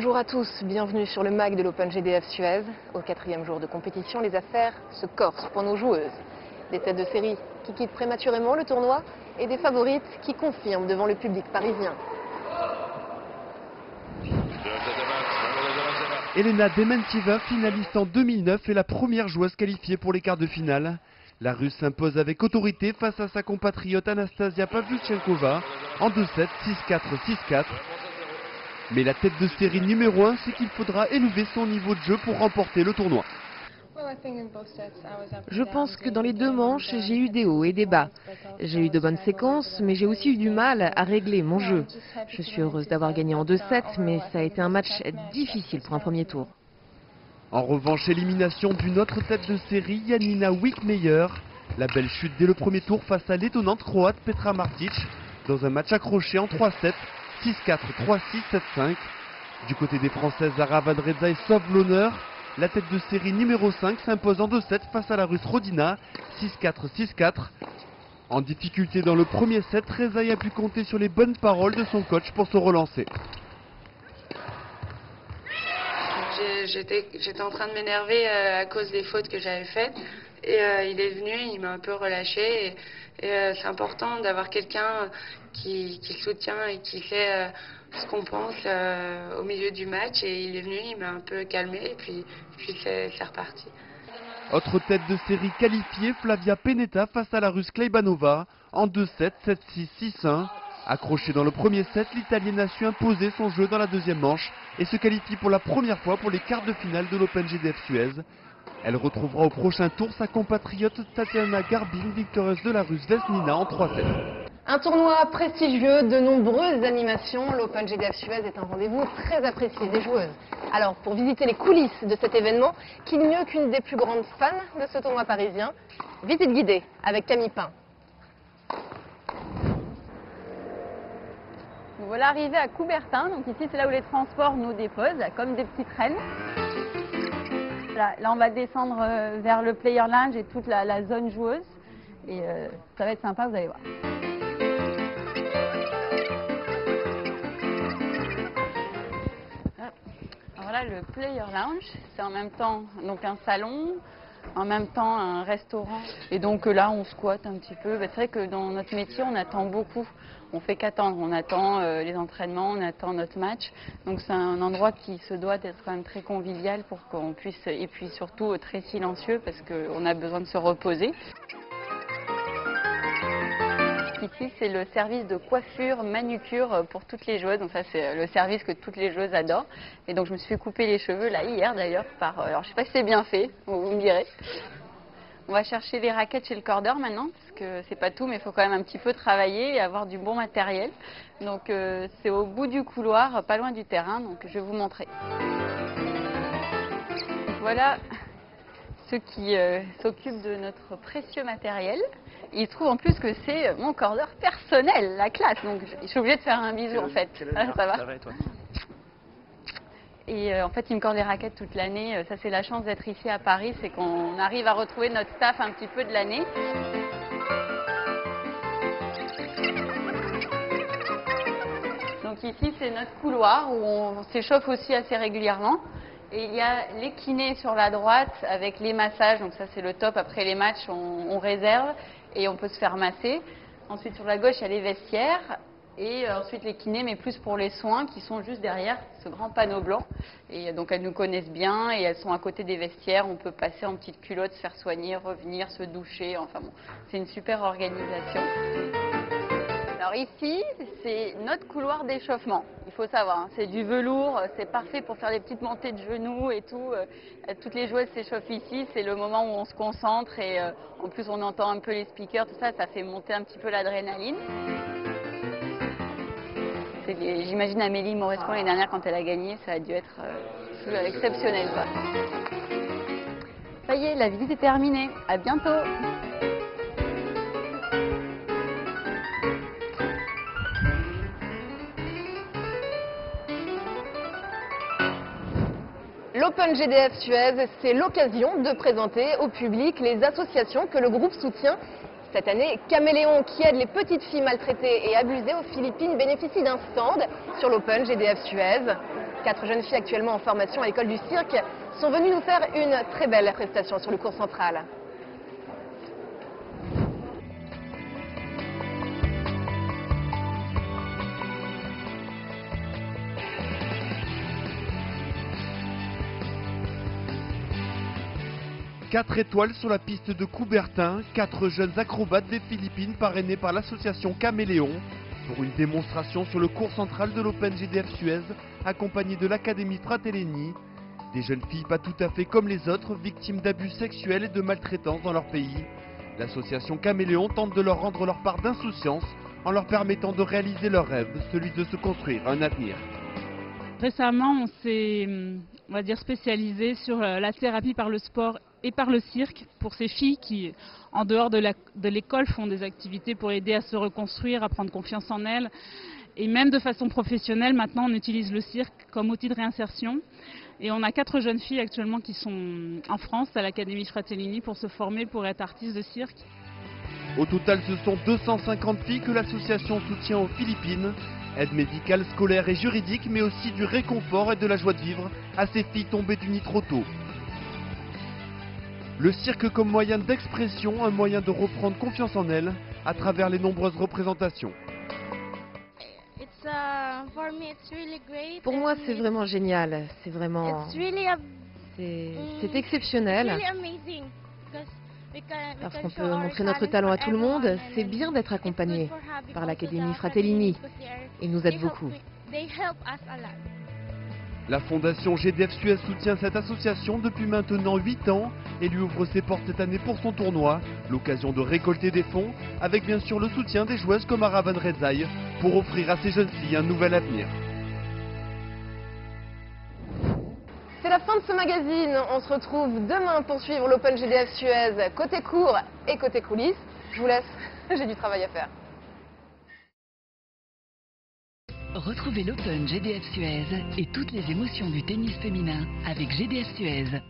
Bonjour à tous, bienvenue sur le MAG de l'Open GDF Suez. Au 4e jour de compétition, les affaires se corsent pour nos joueuses. Des têtes de série qui quittent prématurément le tournoi et des favorites qui confirment devant le public parisien. Elena Dementieva, finaliste en 2009, est la première joueuse qualifiée pour les quarts de finale. La Russe s'impose avec autorité face à sa compatriote Anastasia Pavlyuchenkova en 2-7, 6-4, 6-4. Mais la tête de série numéro 1, c'est qu'il faudra élever son niveau de jeu pour remporter le tournoi. Je pense que dans les deux manches, j'ai eu des hauts et des bas. J'ai eu de bonnes séquences, mais j'ai aussi eu du mal à régler mon jeu. Je suis heureuse d'avoir gagné en 2-7, mais ça a été un match difficile pour un premier tour. En revanche, élimination d'une autre tête de série, Janina Wickmeyer. La belle chute dès le premier tour face à l'étonnante croate Petra Martic, dans un match accroché en 3-7, 6-4, 3-6, 7-5. Du côté des Françaises, Zara Vadreza sauve l'honneur. La tête de série numéro 5 s'impose en 2-7 face à la Russe Rodina, 6-4, 6-4. En difficulté dans le premier set, Rezaï a pu compter sur les bonnes paroles de son coach pour se relancer. J'étais en train de m'énerver à cause des fautes que j'avais faites. Et il est venu, il m'a un peu relâché. Et c'est important d'avoir quelqu'un qui soutient et qui sait ce qu'on pense au milieu du match. Et il est venu, il m'a un peu calmé et puis c'est reparti. Autre tête de série qualifiée, Flavia Pennetta face à la Russe Kleibanova en 2-7, 7-6, 6-1. Accrochée dans le premier set, l'Italienne a su imposer son jeu dans la deuxième manche et se qualifie pour la première fois pour les quarts de finale de l'Open GDF Suez. Elle retrouvera au prochain tour sa compatriote Tatiana Garbin, victorieuse de la Russe Vesnina en 3-7. Un tournoi prestigieux, de nombreuses animations. L'Open GDF Suez est un rendez-vous très apprécié des joueuses. Alors, pour visiter les coulisses de cet événement, qui n'est mieux qu'une des plus grandes fans de ce tournoi parisien, visite guidée avec Camille Pain. Nous voilà arrivés à Coubertin, donc ici c'est là où les transports nous déposent, comme des petites reines. Là on va descendre vers le player lounge et toute la zone joueuse, et ça va être sympa, vous allez voir. Alors voilà le player lounge, c'est en même temps donc un salon, en même temps un restaurant, et donc là on squatte un petit peu. C'est vrai que dans notre métier on attend beaucoup, on fait qu'attendre, on attend les entraînements, on attend notre match, donc c'est un endroit qui se doit d'être quand même très convivial pour qu'on puisse, et puis surtout très silencieux parce qu'on a besoin de se reposer. Ici, c'est le service de coiffure, manucure pour toutes les joueuses. Donc ça, c'est le service que toutes les joueuses adorent. Et donc, je me suis fait couper les cheveux, là, hier d'ailleurs, alors je sais pas si c'est bien fait, vous me direz. On va chercher les raquettes chez le cordeur maintenant, parce que c'est pas tout, mais il faut quand même un petit peu travailler et avoir du bon matériel. Donc, c'est au bout du couloir, pas loin du terrain, donc je vais vous montrer. Donc, voilà ceux qui s'occupent de notre précieux matériel. Il se trouve en plus que c'est mon cordeur personnel, la classe. Donc je suis obligée de faire un bisou en fait. Ah, ça va. Ça va et toi? Et en fait, il me corde les raquettes toute l'année. Ça, c'est la chance d'être ici à Paris, c'est qu'on arrive à retrouver notre staff un petit peu de l'année. Donc ici, c'est notre couloir où on s'échauffe aussi assez régulièrement. Et il y a les kinés sur la droite avec les massages, donc ça c'est le top. Après les matchs, on réserve et on peut se faire masser. Ensuite sur la gauche, il y a les vestiaires et ensuite les kinés, mais plus pour les soins qui sont juste derrière ce grand panneau blanc. Et donc elles nous connaissent bien et elles sont à côté des vestiaires. On peut passer en petite culotte, se faire soigner, revenir, se doucher. Enfin bon, c'est une super organisation. Alors ici, c'est notre couloir d'échauffement, il faut savoir, hein, c'est du velours, c'est parfait pour faire des petites montées de genoux et tout. Toutes les joueuses s'échauffent ici, c'est le moment où on se concentre et en plus on entend un peu les speakers, tout ça, ça fait monter un petit peu l'adrénaline. J'imagine Amélie Mauresco l'année dernière quand elle a gagné, ça a dû être exceptionnel, quoi. Ça y est, la visite est terminée, à bientôt. L'Open GDF Suez, c'est l'occasion de présenter au public les associations que le groupe soutient. Cette année, Caméléon, qui aide les petites filles maltraitées et abusées aux Philippines, bénéficie d'un stand sur l'Open GDF Suez. 4 jeunes filles actuellement en formation à l'école du cirque sont venues nous faire une très belle prestation sur le cours central. Quatre étoiles sur la piste de Coubertin, 4 jeunes acrobates des Philippines parrainés par l'association Caméléon pour une démonstration sur le cours central de l'Open GDF Suez, accompagnés de l'Académie Fratellini. Des jeunes filles pas tout à fait comme les autres, victimes d'abus sexuels et de maltraitance dans leur pays. L'association Caméléon tente de leur rendre leur part d'insouciance en leur permettant de réaliser leur rêve, celui de se construire un avenir. Récemment, on s'est, on va dire, spécialisé sur la thérapie par le sport et par le cirque pour ces filles qui, en dehors de l'école, font des activités pour aider à se reconstruire, à prendre confiance en elles. Et même de façon professionnelle, maintenant, on utilise le cirque comme outil de réinsertion. Et on a 4 jeunes filles actuellement qui sont en France, à l'Académie Fratellini, pour se former pour être artistes de cirque. Au total, ce sont 250 filles que l'association soutient aux Philippines. Aide médicale, scolaire et juridique, mais aussi du réconfort et de la joie de vivre à ces filles tombées du nid trop tôt. Le cirque comme moyen d'expression, un moyen de reprendre confiance en elles à travers les nombreuses représentations. Pour moi, c'est vraiment génial. C'est vraiment... C'est exceptionnel. Parce qu'on peut montrer notre talent à tout le monde, c'est bien d'être accompagné par l'Académie Fratellini. Ils nous aident beaucoup. La fondation GDF Suez soutient cette association depuis maintenant 8 ans et lui ouvre ses portes cette année pour son tournoi, l'occasion de récolter des fonds, avec bien sûr le soutien des joueuses comme Aravan Rezaï, pour offrir à ces jeunes filles un nouvel avenir. C'est la fin de ce magazine. On se retrouve demain pour suivre l'Open GDF Suez côté court et côté coulisses. Je vous laisse, j'ai du travail à faire. Retrouvez l'Open GDF Suez et toutes les émotions du tennis féminin avec GDF Suez.